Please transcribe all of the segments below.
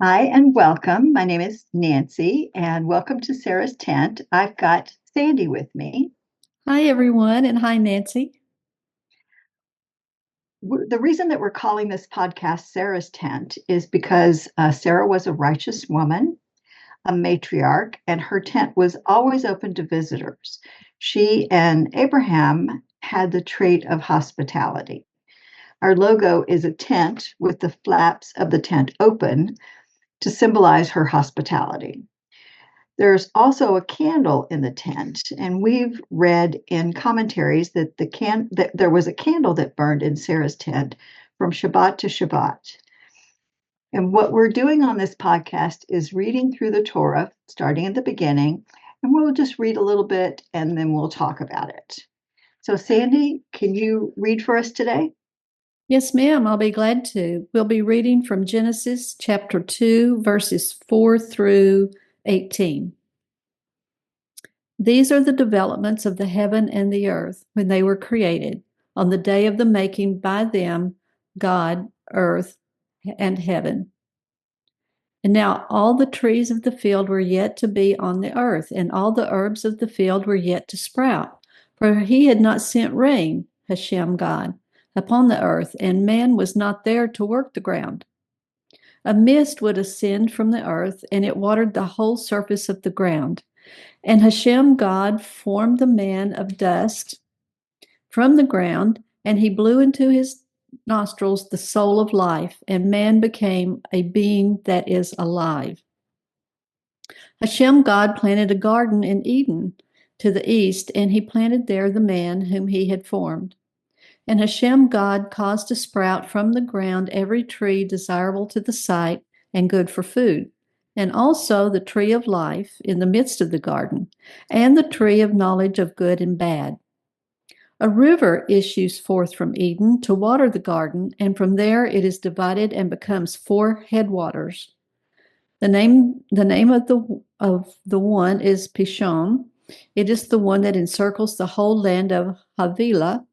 Hi and welcome. My name is Nancy, and welcome to Sarah's Tent. I've got Sandy with me. Hi, everyone, and hi, Nancy. The reason that we're calling this podcast Sarah's Tent is because Sarah was a righteous woman, a matriarch, and her tent was always open to visitors. She and Abraham had the trait of hospitality. Our logo is a tent with the flaps of the tent open to symbolize her hospitality. There's also a candle in the tent, and we've read in commentaries that that there was a candle that burned in Sarah's tent from Shabbat to Shabbat. And what we're doing on this podcast is reading through the Torah, starting at the beginning, and we'll just read a little bit and then we'll talk about it. So, Sandy, can you read for us today? Yes, ma'am, I'll be glad to. We'll be reading from Genesis chapter 2, verses 4 through 18. These are the developments of the heaven and the earth when they were created, on the day of the making by them, God, earth, and heaven. And now all the trees of the field were yet to be on the earth, and all the herbs of the field were yet to sprout. For he had not sent rain, Hashem God, upon the earth, and man was not there to work the ground. A mist would ascend from the earth, and it watered the whole surface of the ground. And Hashem God formed the man of dust from the ground, and he blew into his nostrils the soul of life, and man became a being that is alive. Hashem God planted a garden in Eden to the east, and he planted there the man whom he had formed. And Hashem God caused to sprout from the ground every tree desirable to the sight and good for food, and also the tree of life in the midst of the garden, and the tree of knowledge of good and bad. A river issues forth from Eden to water the garden, and from there it is divided and becomes four headwaters. The name of the one is Pishon. It is the one that encircles the whole land of Havilah,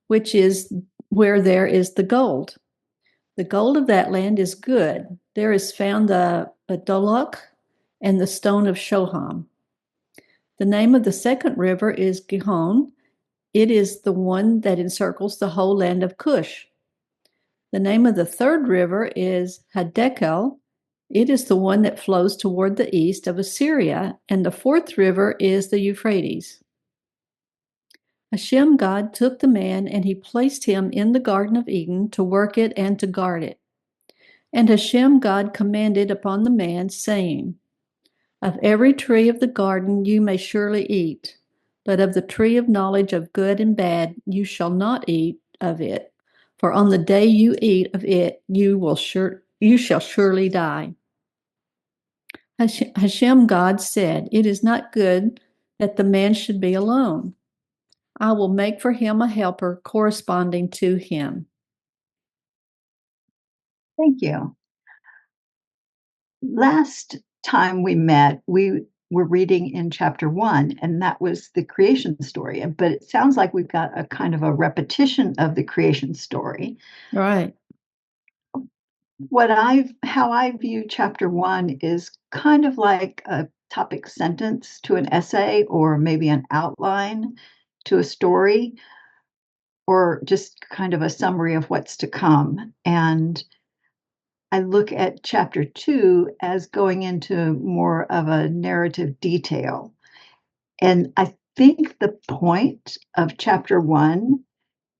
which is where there is the gold. The gold of that land is good. There is found the Badolok and the stone of Shoham. The name of the second river is Gihon. It is the one that encircles the whole land of Cush. The name of the third river is Hadekel. It is the one that flows toward the east of Assyria, and the fourth river is the Euphrates. Hashem God took the man, and he placed him in the Garden of Eden to work it and to guard it. And Hashem God commanded upon the man, saying, Of every tree of the garden you may surely eat, but of the tree of knowledge of good and bad you shall not eat of it. For on the day you eat of it, you shall surely die. Hashem God said, It is not good that the man should be alone. I will make for him a helper corresponding to him. Thank you. Last time we met, we were reading in chapter 1, and that was the creation story. But it sounds like we've got a kind of a repetition of the creation story. Right. How I view chapter 1 is kind of like a topic sentence to an essay, or maybe an outline to a story, or just kind of a summary of what's to come. And I look at chapter 2 as going into more of a narrative detail. And I think the point of chapter 1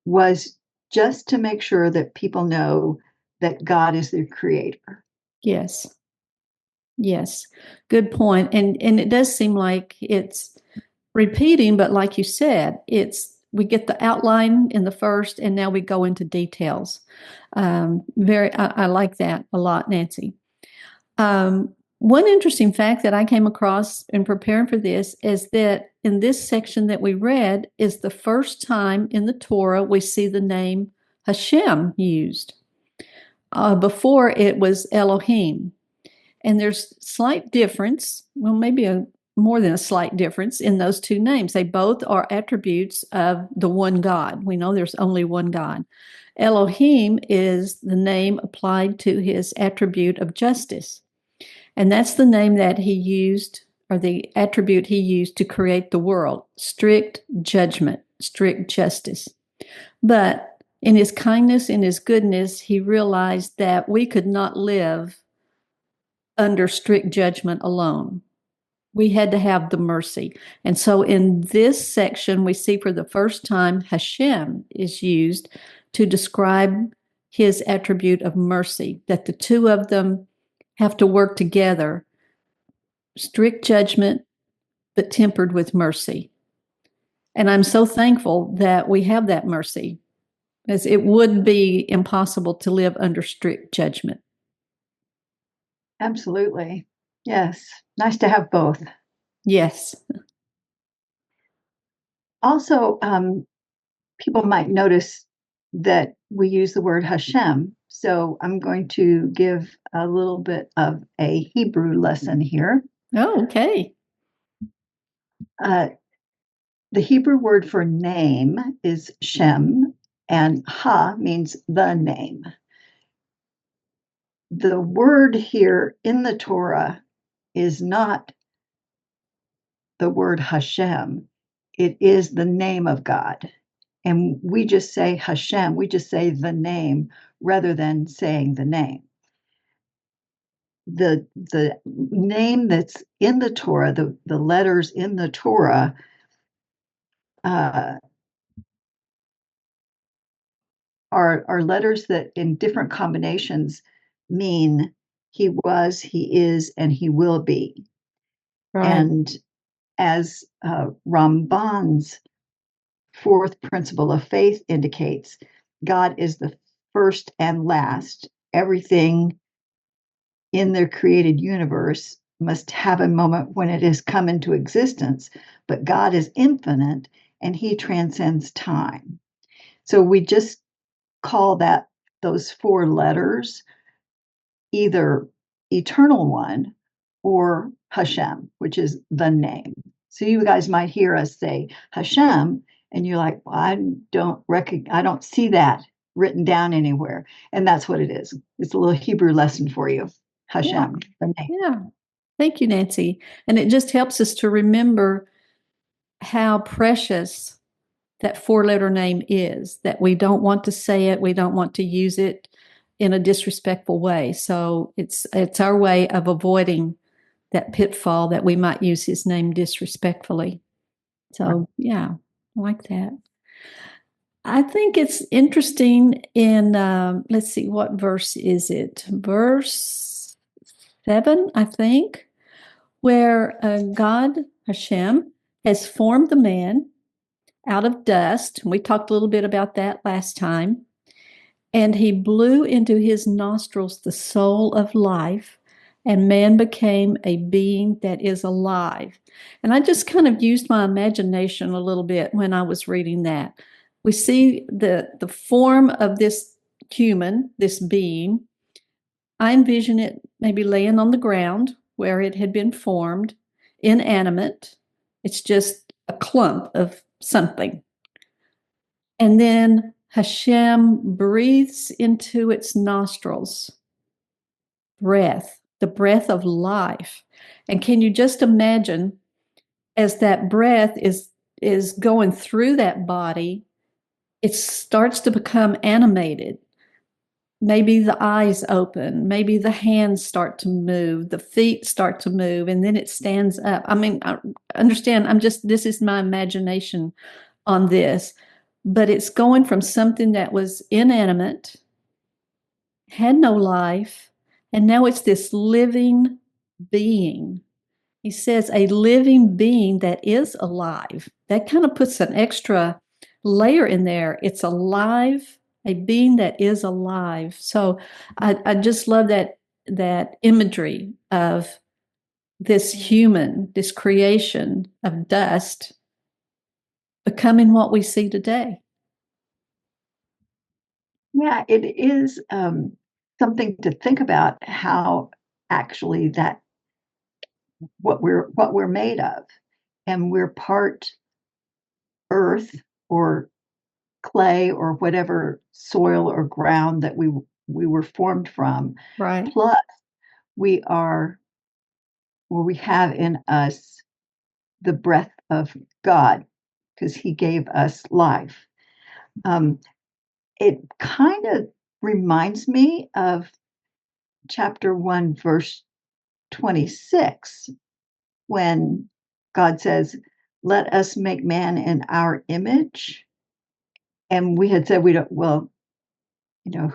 was just to make sure that people know that God is the creator. Yes. Yes. Good point. And it does seem like it's repeating, but like you said, we get the outline in the first, and now we go into details. I like that a lot, Nancy. One interesting fact that I came across in preparing for this is that in this section that we read is the first time in the Torah we see the name Hashem used. Before it was Elohim. And there's slight difference, well, maybe more than a slight difference in those two names. They both are attributes of the one God. We know there's only one God. Elohim is the name applied to his attribute of justice. And that's the name that he used, or the attribute he used to create the world: strict judgment, strict justice. But in his kindness, in his goodness, he realized that we could not live under strict judgment alone. We had to have the mercy. And so in this section, we see for the first time Hashem is used to describe his attribute of mercy, that the two of them have to work together: strict judgment, but tempered with mercy. And I'm so thankful that we have that mercy, as it would be impossible to live under strict judgment. Absolutely. Yes. Nice to have both. Yes. Also, people might notice that we use the word Hashem. So I'm going to give a little bit of a Hebrew lesson here. Oh, okay. The Hebrew word for name is Shem, and Ha means the name. The word here in the Torah is not the word Hashem, it is the name of God. And we just say Hashem, we just say the name rather than saying the name. The name that's in the Torah, the letters in the Torah, are letters that in different combinations mean he was, he is, and he will be. Right. And as Ramban's fourth principle of faith indicates, God is the first and last. Everything in their created universe must have a moment when it has come into existence, but God is infinite and he transcends time. So we just call that those four letters either Eternal One or Hashem, which is the name. So you guys might hear us say Hashem, and you're like, well, I don't see that written down anywhere. And that's what it is. It's a little Hebrew lesson for you. Hashem, the name. Yeah. Thank you, Nancy. And it just helps us to remember how precious that four-letter name is, that we don't want to say it, we don't want to use it in a disrespectful way. So it's our way of avoiding that pitfall that we might use his name disrespectfully. So yeah, I like that. I think it's interesting in, let's see, what verse is it? Verse 7, I think, where God, Hashem, has formed the man out of dust. We talked a little bit about that last time. And he blew into his nostrils the soul of life, and man became a being that is alive. And I just kind of used my imagination a little bit when I was reading that. We see the form of this human, this being. I envision it maybe laying on the ground where it had been formed, inanimate. It's just a clump of something. And then Hashem breathes into its nostrils breath, the breath of life. And can you just imagine, as that breath is going through that body, it starts to become animated. Maybe the eyes open, maybe the hands start to move, the feet start to move, and then it stands up. I mean, I understand, this is my imagination on this, but it's going from something that was inanimate, had no life, and now it's this living being. He says a living being that is alive. That kind of puts an extra layer in there. It's alive, a being that is alive. So I just love that imagery of this human, this creation of dust becoming what we see today. Yeah, it is something to think about how actually that what we're made of, and we're part earth or clay or whatever soil or ground that we were formed from. Right. Plus, we are, or we have in us, the breath of God because He gave us life. Um, it kind of reminds me of chapter 1, verse 26, when God says, "Let us make man in our image." And we had said, we don't, well,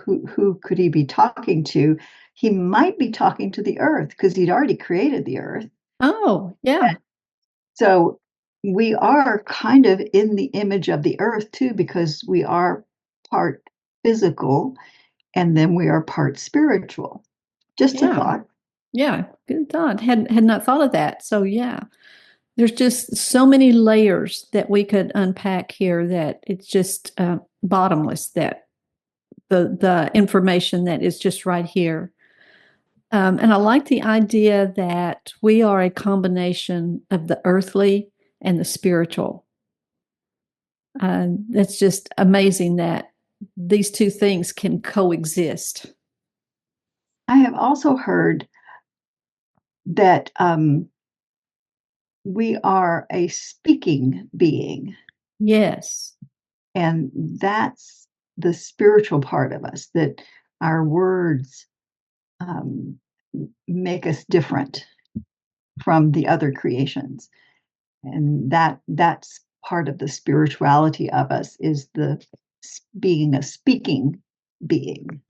who could He be talking to? He might be talking to the earth because He'd already created the earth. Oh, yeah. So we are kind of in the image of the earth too, because we are part physical and then we are part spiritual. Just a Yeah. thought. Yeah. Good thought. Had not thought of that. So yeah. There's just so many layers that we could unpack here that it's just bottomless, that the information that is just right here. And I like the idea that we are a combination of the earthly and the spiritual. That's just amazing that these two things can coexist. I have also heard that we are a speaking being, Yes. and that's the spiritual part of us, that our words um, make us different from the other creations. And that's part of the spirituality of us, is the being a speaking being.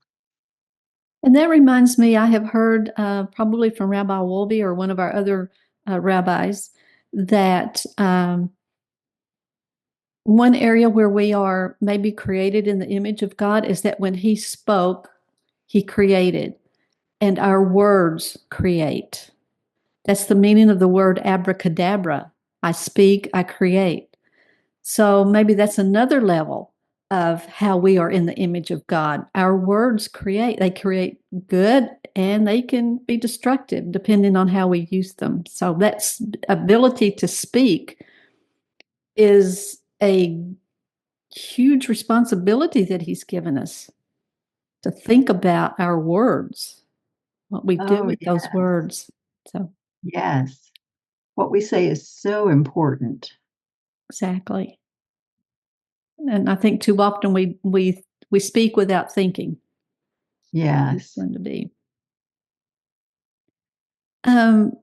And that reminds me, I have heard probably from Rabbi Wolbe or one of our other rabbis that one area where we are maybe created in the image of God is that when He spoke, He created, and our words create. That's the meaning of the word abracadabra. I speak, I create. So maybe that's another level of how we are in the image of God. Our words create, they create good and they can be destructive depending on how we use them. So that's ability to speak is a huge responsibility that He's given us, to think about our words, what we do Oh, with those yes, words. So yes. What we say is so important. exactly. And I think too often we speak without thinking. It's Yes. going to be. Um,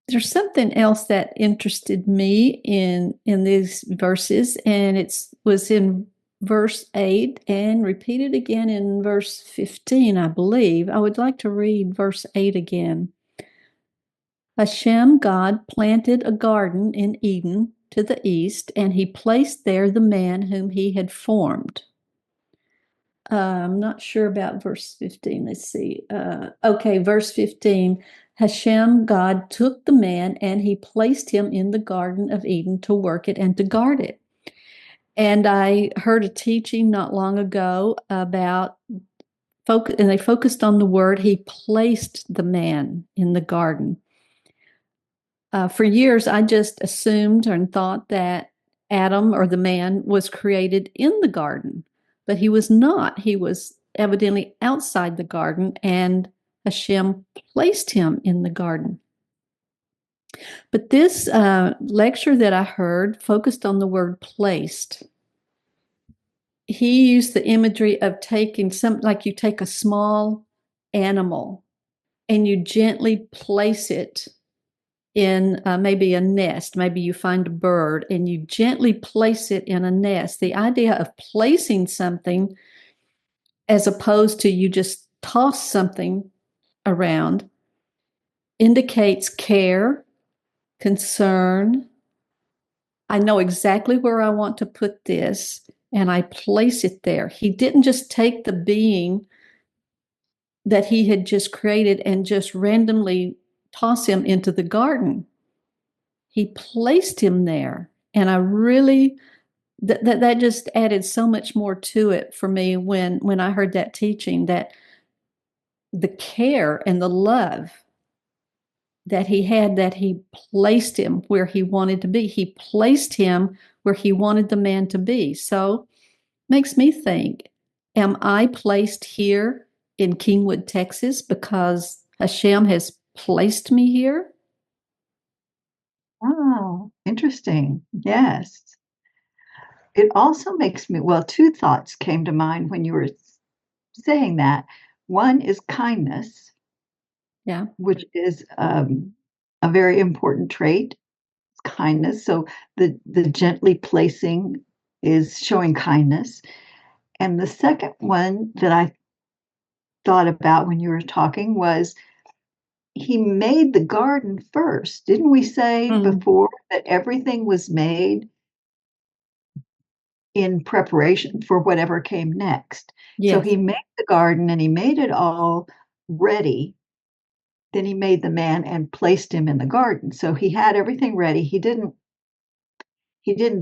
there's something else that interested me in these verses, and it's was in verse 8 and repeated again in verse 15, I believe. I would like to read verse 8 again. Hashem, God, planted a garden in Eden to the east, and He placed there the man whom He had formed. I'm not sure about verse 15. Let's see. Okay, verse 15. Hashem, God, took the man and He placed him in the Garden of Eden to work it and to guard it. And I heard a teaching not long ago about focus, and they focused on the word He placed the man in the garden. For years, I just assumed and thought that Adam, or the man, was created in the garden, but he was not. He was evidently outside the garden, and Hashem placed him in the garden. But this lecture that I heard focused on the word placed. He used the imagery of taking like you take a small animal and you gently place it in maybe a nest. Maybe you find a bird and you gently place it in a nest. The idea of placing something as opposed to you just toss something around indicates care, concern. I know exactly where I want to put this and I place it there. He didn't just take the being that He had just created and just randomly toss him into the garden. He placed him there. And I really that just added so much more to it for me when I heard that teaching, that the care and the love that he had, that he placed him where he wanted to be. He placed him where he wanted the man to be. So makes me think, am I placed here in Kingwood, Texas, because Hashem has placed me here? Oh, interesting. Yes. It also makes me, well, two thoughts came to mind when you were saying that. One is kindness, Yeah. which is a very important trait, kindness. So the gently placing is showing kindness. And the second one that I thought about when you were talking was he made the garden first. Didn't we say Mm, before that everything was made in preparation for whatever came next? So yes. he made the garden and he made it all ready. Then he made the man and placed him in the garden. So he had everything ready. He didn't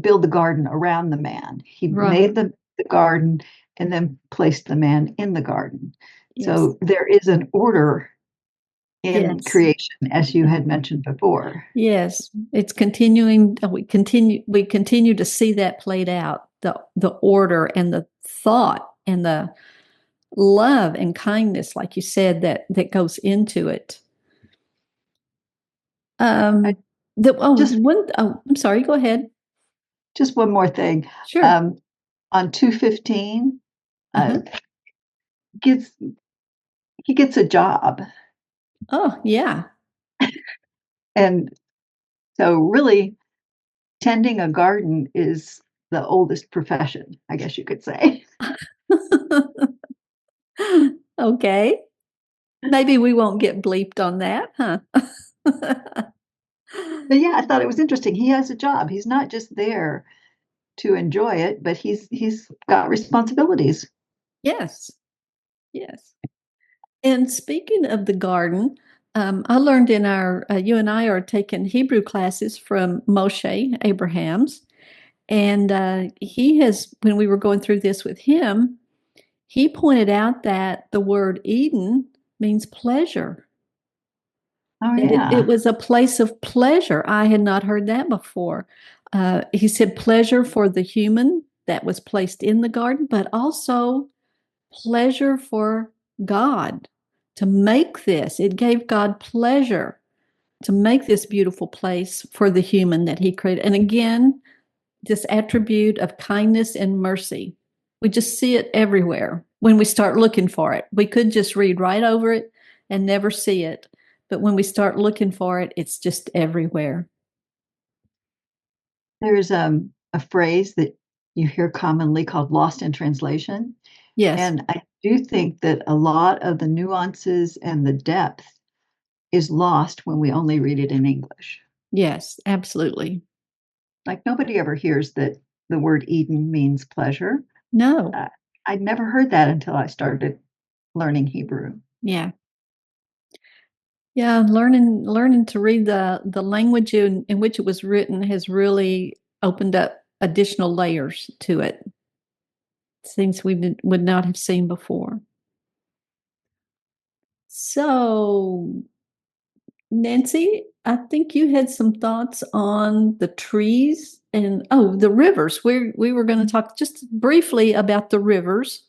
build the garden around the man. He Right. made the garden and then placed the man in the garden. Yes. So there is an order in Yes. creation, as you had mentioned before. Yes. It's continuing. We continue to see that played out. The order and the thought and the love and kindness, like you said, that goes into it. I, Um, the oh just one oh, I'm sorry. Go ahead. just one more thing. Sure. Um, on 215, uh, Uh-huh. gets he gets a job, Oh yeah. and so really tending a garden is the oldest profession, I guess you could say. Okay. Maybe we won't get bleeped on that, huh? But yeah, I thought it was interesting. He has a job. He's not just there to enjoy it, but he's got responsibilities. Yes. Yes. And speaking of the garden, I learned in our, you and I are taking Hebrew classes from Moshe Abraham's. And he has, when we were going through this with him, he pointed out that the word Eden means pleasure, Oh that it yeah. was a place of pleasure. I had not heard that before. He said pleasure for the human that was placed in the garden, but also pleasure for God to make this. It gave God pleasure to make this beautiful place for the human that he created. And again, this attribute of kindness and mercy. We just see it everywhere when we start looking for it. We could just read right over it and never see it. But when we start looking for it, it's just everywhere. There's a phrase that you hear commonly called lost in translation. Yes, And I do think that a lot of the nuances and the depth is lost when we only read it in English. yes, absolutely. Like nobody ever hears that the word Eden means pleasure. No, Uh, I'd never heard that until I started learning Hebrew. yeah. Yeah, learning to read the language in which it was written has really opened up additional layers to it, things would not have seen before. So, Nancy, I think you had some thoughts on the trees and the rivers. We were going to talk just briefly about the rivers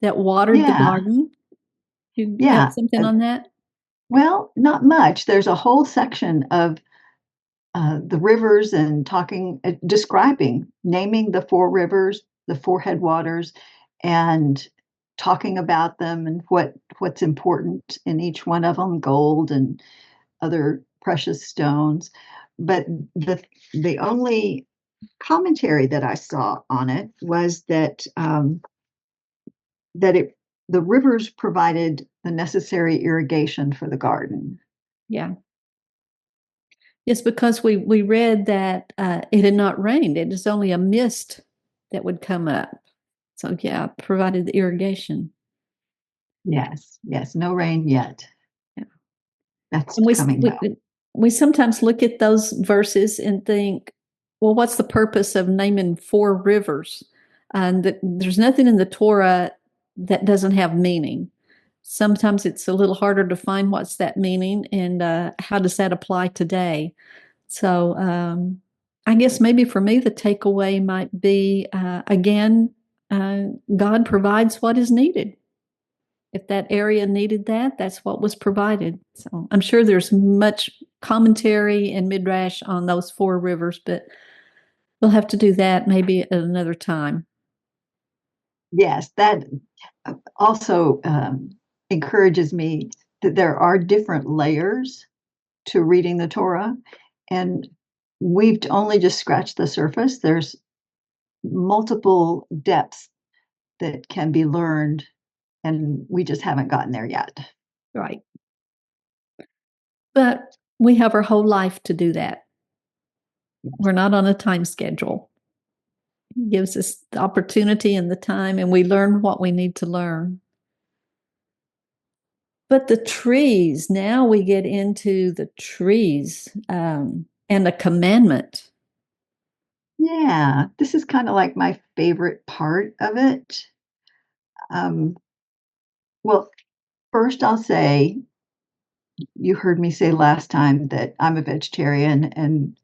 that watered the Yeah, garden. You have yeah. something on that? Well, not much. There's a whole section of the rivers and describing, naming the four rivers, the four headwaters, and talking about them and what's important in each one of them, gold and other precious stones. But the only commentary that I saw on it was that the rivers provided the necessary irrigation for the garden. Yeah. Yes, because we read that it had not rained. It is only a mist that would come up. So yeah, provided the irrigation. Yes, yes, no rain yet. Yeah. That's And coming though. we sometimes look at those verses and think, well, what's the purpose of naming four rivers? And there's nothing in the Torah that doesn't have meaning. sometimes it's a little harder to find what's that meaning and how does that apply today. So I guess maybe for me, the takeaway might be again, God provides what is needed. If that area needed that, that's what was provided. So I'm sure there's much commentary and midrash on those four rivers, but we'll have to do that maybe at another time. Yes, that also encourages me that there are different layers to reading the Torah, and we've only just scratched the surface. There's multiple depths that can be learned, and we just haven't gotten there yet. Right. But we have our whole life to do that. We're not on a time schedule. It gives us the opportunity and the time, and we learn what we need to learn. But the trees, now we get into the trees and a commandment. Yeah, this is kind of like my favorite part of it. Um, well, first I'll say, you heard me say last time that I'm a vegetarian, and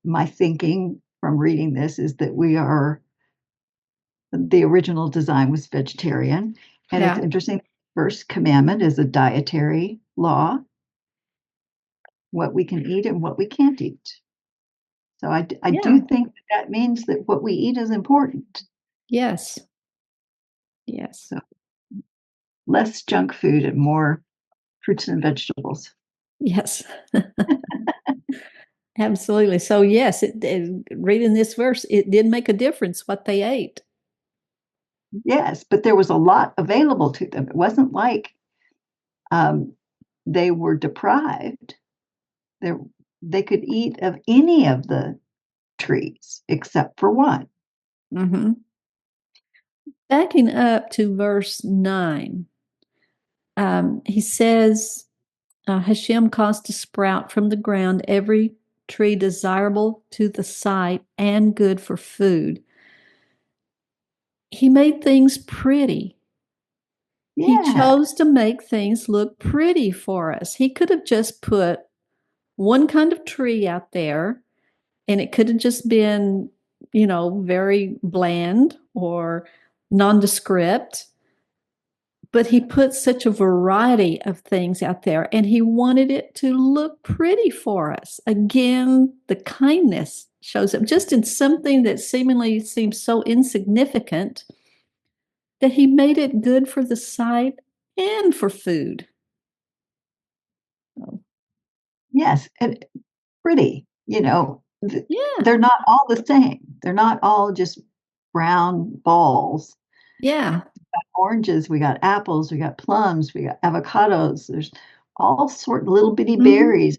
my thinking from reading this is that the original design was vegetarian. And it's Yeah. interesting, first commandment is a dietary law, what we can eat and what we can't eat. So I Yeah. do think that means that what we eat is important. Yes. Yes. So less junk food and more fruits and vegetables. Yes. Absolutely. So yes, reading this verse, it did make a difference what they ate. Yes, but there was a lot available to them. It wasn't like um, they were deprived. There, they could eat of any of the trees except for one. Mm-hmm. Backing up to verse 9, he says, Hashem caused to sprout from the ground every tree desirable to the sight and good for food. He made things pretty. He Yeah, chose to make things look pretty for us. He could have just put one kind of tree out there and it could have just been, very bland or nondescript. But he put such a variety of things out there and he wanted it to look pretty for us. Again, the kindness shows up just in something that seemingly seems so insignificant that he made it good for the sight and for food. So, yes, and pretty. yeah, They're not all the same. They're not all just brown balls. yeah, Oranges, we got apples, we got plums, we got avocados. There's all sort of little bitty mm-hmm. berries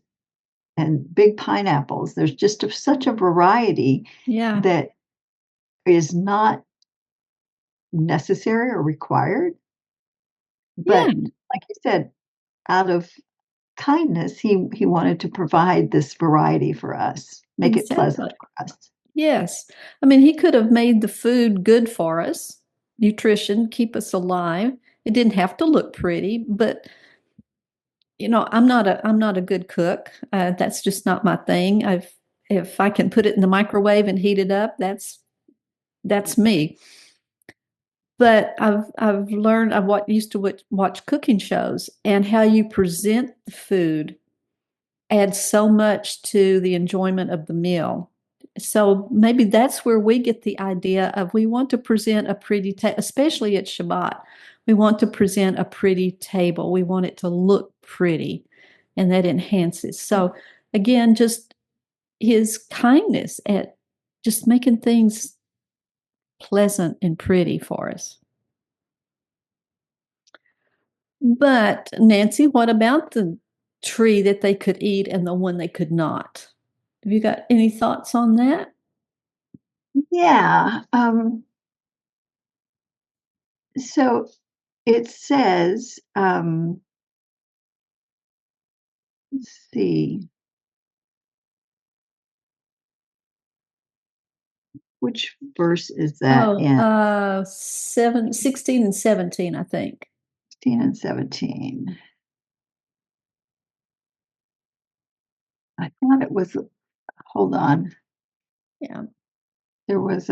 and big pineapples. There's just such a variety Yeah, that is not necessary or required. yeah, But like you said, out of kindness, he wanted to provide this variety for us, make it exactly. pleasant for us. Yes. I mean, he could have made the food good for us, nutrition, keep us alive. It didn't have to look pretty, but I'm not a good cook. That's just not my thing. If I can put it in the microwave and heat it up, that's me. But I've learned I what used to watch cooking shows and how you present the food adds so much to the enjoyment of the meal. So maybe that's where we get the idea of we want to present a pretty especially at Shabbat. We want to present a pretty table. We want it to look pretty, and that enhances. So again, just his kindness at just making things pleasant and pretty for us. But Nancy, what about the tree that they could eat and the one they could not? Have you got any thoughts on that? Yeah. So it says, let's see, which verse is that Oh, in? 16 and 17, I think. 16 and 17. I thought it was, hold on. Yeah. There was,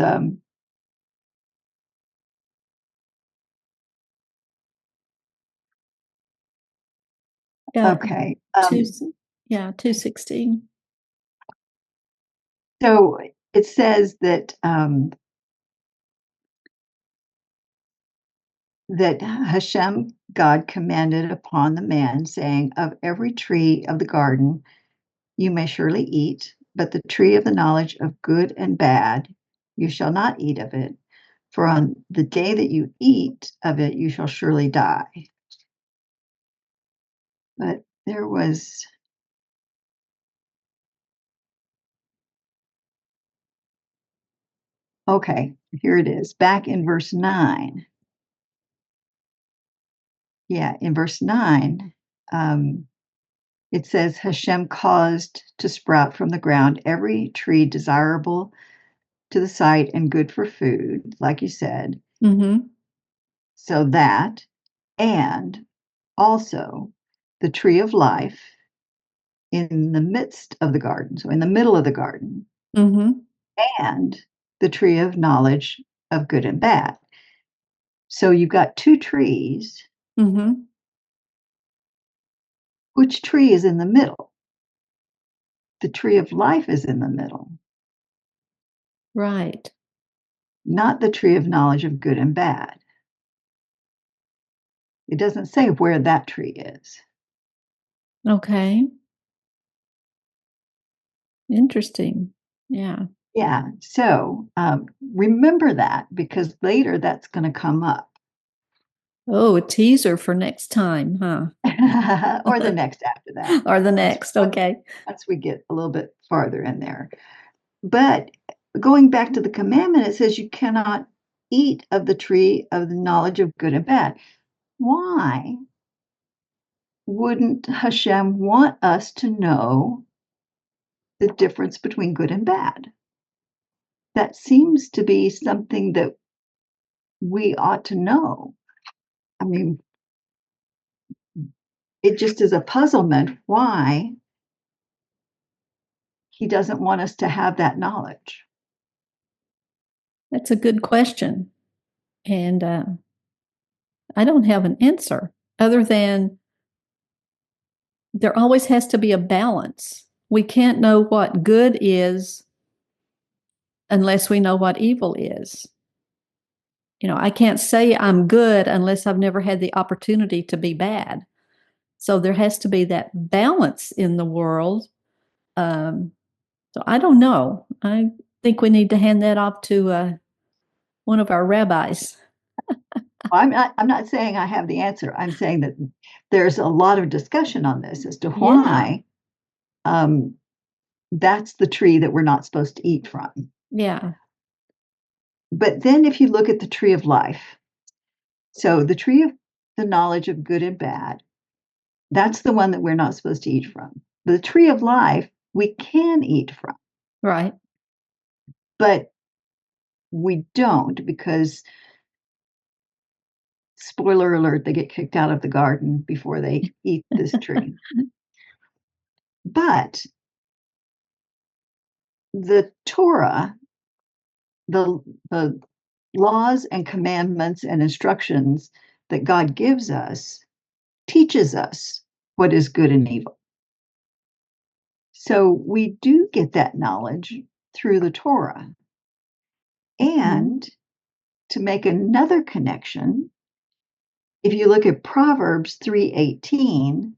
okay. Two, yeah, 2:16. So it says that that Hashem, God, commanded upon the man, saying, "Of every tree of the garden you may surely eat, but the tree of the knowledge of good and bad, you shall not eat of it. For on the day that you eat of it, you shall surely die." But there was, okay, here it is, back in verse 9. Yeah, in verse 9, it says, Hashem caused to sprout from the ground every tree desirable to the sight and good for food, like you said. Mm-hmm. So that, and also the tree of life in the midst of the garden, so in the middle of the garden, Mm-hmm. and the tree of knowledge of good and bad. So you've got two trees. Mm-hmm. Which tree is in the middle? The tree of life is in the middle, Right. not the tree of knowledge of good and bad. It doesn't say where that tree is. Okay. Interesting. Yeah. Yeah, so remember that because later that's going to come up. Oh, a teaser for next time, huh? Or the next after that. Or the next. Okay. Once we get a little bit farther in there. But going back to the commandment, it says you cannot eat of the tree of the knowledge of good and bad. Why wouldn't Hashem want us to know the difference between good and bad? That seems to be something that we ought to know. I mean, it just is a puzzlement why he doesn't want us to have that knowledge. That's a good question. And I don't have an answer other than there always has to be a balance. We can't know what good is unless we know what evil is. You know, I can't say I'm good unless I've never had the opportunity to be bad. So there has to be that balance in the world. So I don't know. I think we need to hand that off to one of our rabbis. I'm not saying I have the answer. I'm saying that there's a lot of discussion on this as to Yeah. why that's the tree that we're not supposed to eat from. Yeah. But then if you look at the tree of life, so the tree of the knowledge of good and bad, that's the one that we're not supposed to eat from. The tree of life, we can eat from, Right. but we don't because, spoiler alert, they get kicked out of the garden before they eat this tree. But the Torah, the laws and commandments and instructions that God gives us, teaches us what is good and evil. So we do get that knowledge through the Torah. And to make another connection, if you look at Proverbs 3:18,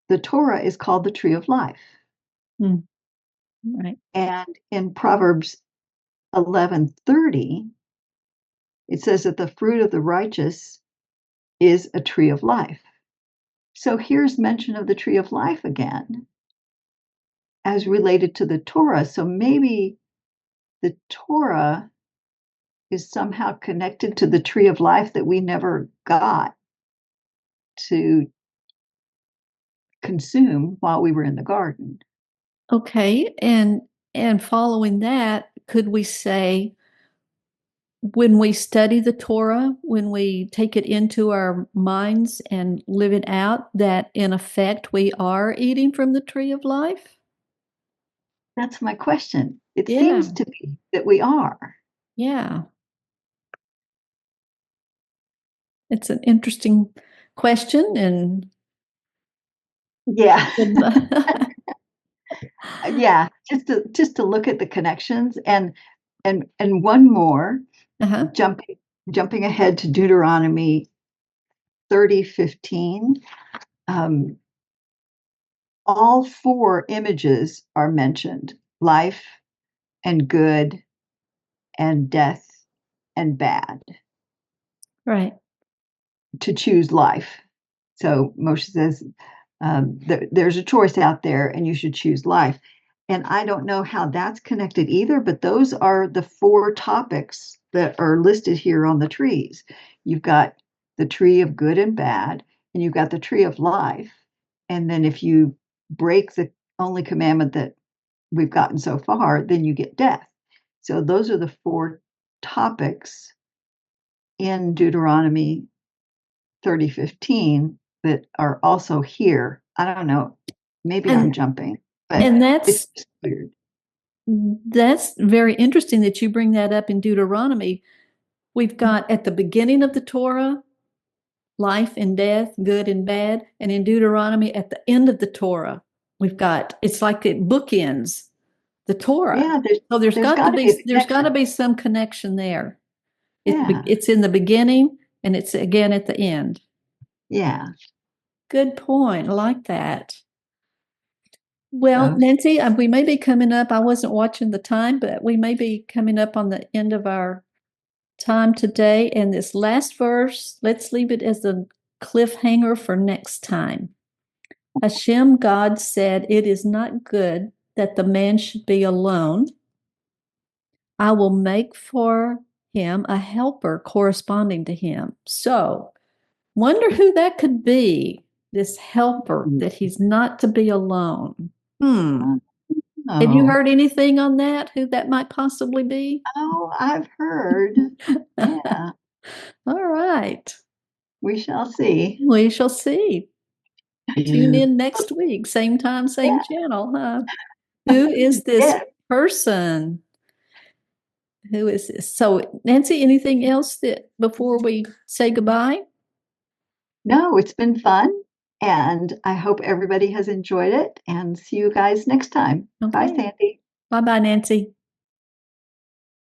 the Torah is called the tree of life. Mm. Right. And in Proverbs 11:30, it says that the fruit of the righteous is a tree of life. So here's mention of the tree of life again as related to the Torah. So maybe the Torah is somehow connected to the tree of life that we never got to consume while we were in the garden. Okay. And following that, could we say when we study the Torah, when we take it into our minds and live it out, that in effect we are eating from the tree of life? That's my question. It Yeah, seems to be that we are. yeah. It's an interesting question, and Yeah. Yeah, just to look at the connections and one more, uh-huh. jumping ahead to Deuteronomy 30:15. Um, all four images are mentioned: life and good and death and bad, Right. to choose life. So Moshe says, there's a choice out there and you should choose life. And I don't know how that's connected either, but those are the four topics that are listed here on the trees. You've got the tree of good and bad, and you've got the tree of life. And then if you break the only commandment that we've gotten so far, then you get death. So those are the four topics in Deuteronomy 30:15 that are also here. I don't know. Maybe I'm And jumping, but and it's that's just weird. that's very interesting that you bring that up in Deuteronomy. We've got at the beginning of the Torah life and death, good and bad, and in Deuteronomy at the end of the Torah, we've got it's like it bookends the Torah. Yeah, So there's there's got to got to be be a there's got to connection. be some connection there. Yeah, It's in the beginning and it's again at the end. yeah. Good point. I like that. Well, So Nancy, we may be coming up. I wasn't watching the time, but we may be coming up on the end of our time today. And this last verse, let's leave it as a cliffhanger for next time. Hashem, God said, "It is not good that the man should be alone. I will make for him a helper corresponding to him." So, wonder who that could be, this helper, that he's not to be alone. Have you oh, heard anything on that? Who that might possibly be? oh, I've heard. Yeah, All right. we shall see. We shall see. Tune in Yeah, next week, same time, same channel, huh? Who is this yeah. person? Who is this? So, Nancy, anything else that before we say goodbye? No, it's been fun, and I hope everybody has enjoyed it. And see you guys next time. Bye, Okay. Sandy. Bye bye, Nancy.